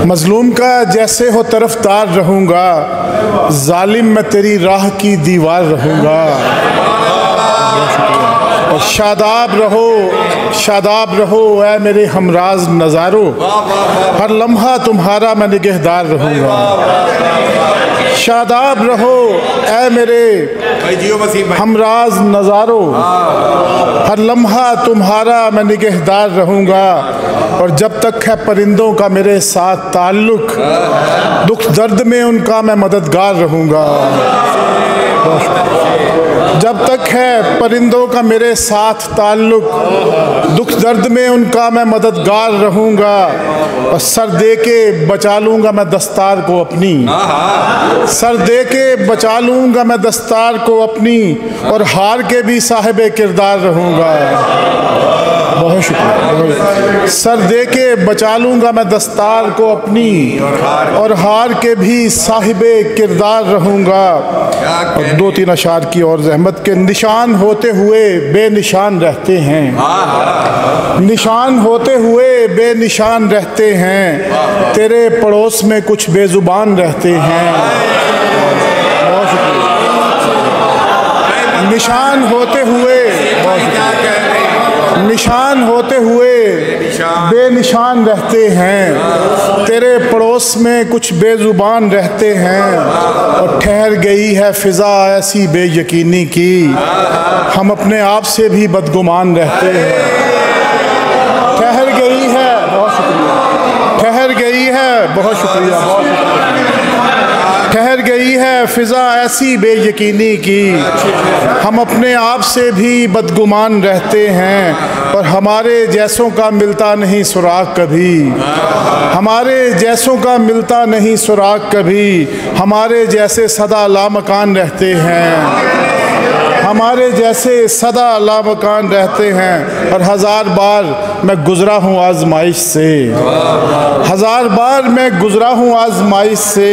मजलूम का जैसे हो तरफदार रहूँगा, जालिम मैं तेरी राह की दीवार रहूँगा। और शादाब रहो ऐ मेरे हमराज नज़ारो, हर लम्हा तुम्हारा मैं निगहदार रहूँगा। शादाब रहो ऐ मेरे हमराज नज़ारो, हर लम्हा तुम्हारा मैं निगहदार रहूँगा। और जब तक है परिंदों का मेरे साथ ताल्लुक़, दुख दर्द में उनका मैं मददगार रहूँगा। जब तक है परिंदों का मेरे साथ ताल्लुक़, दुख दर्द में उनका मैं मददगार रहूँगा। और सर दे के बचा लूँगा मैं दस्तार को अपनी, सर दे के बचा लूँगा मैं दस्तार को अपनी, और हार के भी साहिब किरदार रहूँगा। बहुत शुक्रिया। सर दे के बचा लूँगा मैं दस्तार को अपनी, और हार के भी साहिबे किरदार रहूँगा। और दो तीन अशार की और ज़हमत के निशान होते हुए बेनिशान रहते हैं, निशान होते हुए बेनिशान रहते हैं, तेरे पड़ोस में कुछ बेजुबान रहते हैं। बहुत शुक्रिया। निशान होते हुए निशान होते हुए बेनिशान रहते हैं, तेरे पड़ोस में कुछ बेजुबान रहते हैं। और ठहर गई है फ़िज़ा ऐसी बेयकीनी की, हम अपने आप से भी बदगुमान रहते हैं। ठहर गई है, बहुत शुक्रिया, ठहर गई है, बहुत शुक्रिया, बहुत शुक्रिया। ठहर गई है फ़िज़ा ऐसी बेयकीनी की, हम अपने आप से भी बदगुमान रहते हैं। और हमारे जैसों का मिलता नहीं सुराग कभी, हमारे जैसों का मिलता नहीं सुराग कभी, हमारे जैसे सदा लामकान रहते हैं, हमारे जैसे सदा लामकान रहते हैं। और हज़ार बार मैं गुज़रा हूँ आज़माइश से, हज़ार बार मैं गुज़रा हूँ आज़माइश से,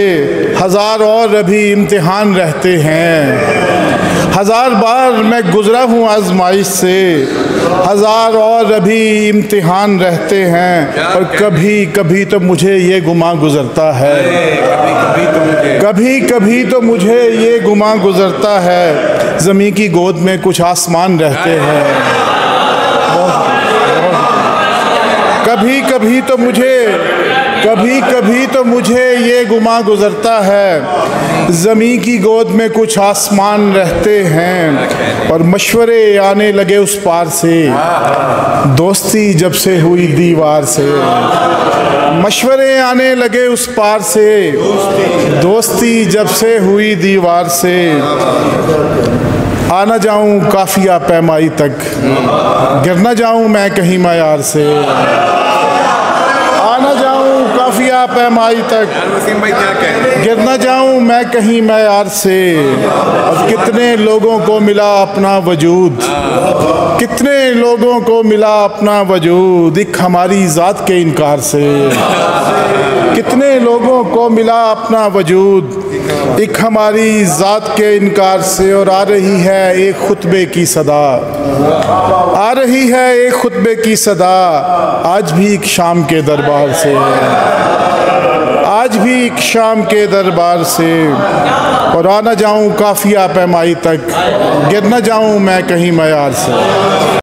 हज़ार और अभी इम्तिहान रहते हैं। हज़ार बार मैं गुज़रा हूँ आज़माइश से, हज़ार और अभी इम्तिहान रहते हैं। और कभी कभी तो मुझे ये गुमा गुज़रता है, कभी कभी तो मुझे ये गुमा गुज़रता है, ज़मीं की गोद में कुछ आसमान रहते हैं। कभी कभी तो मुझे ये गुमा गुज़रता है, ज़मीं की गोद में कुछ आसमान रहते हैं। और मशवरे आने लगे उस पार से, दोस्ती जब से हुई दीवार से, मशवरे आने लगे उस पार से, दोस्ती जब से हुई दीवार से। आ न जाऊं काफिया पैमाई तक, गिर न जाऊं मैं कहीं मयार से। आ न जाऊं काफिया पैमाई तक, गिर न जाऊं मैं कहीं मयार से। अब कितने लोगों को मिला अपना वजूद, कितने लोगों को मिला अपना वजूद, एक हमारी ज़ात के इनकार से। कितने लोगों को मिला अपना वजूद, एक हमारी ज़ात के इनकार से। और आ रही है एक खुतबे की सदा, आ रही है एक खुतबे की सदा, आज भी एक शाम के दरबार से, आज भी एक शाम के दरबार से। और आ न जाऊं काफिया पैमाई तक, गिर न जाऊं मैं कहीं मयार से।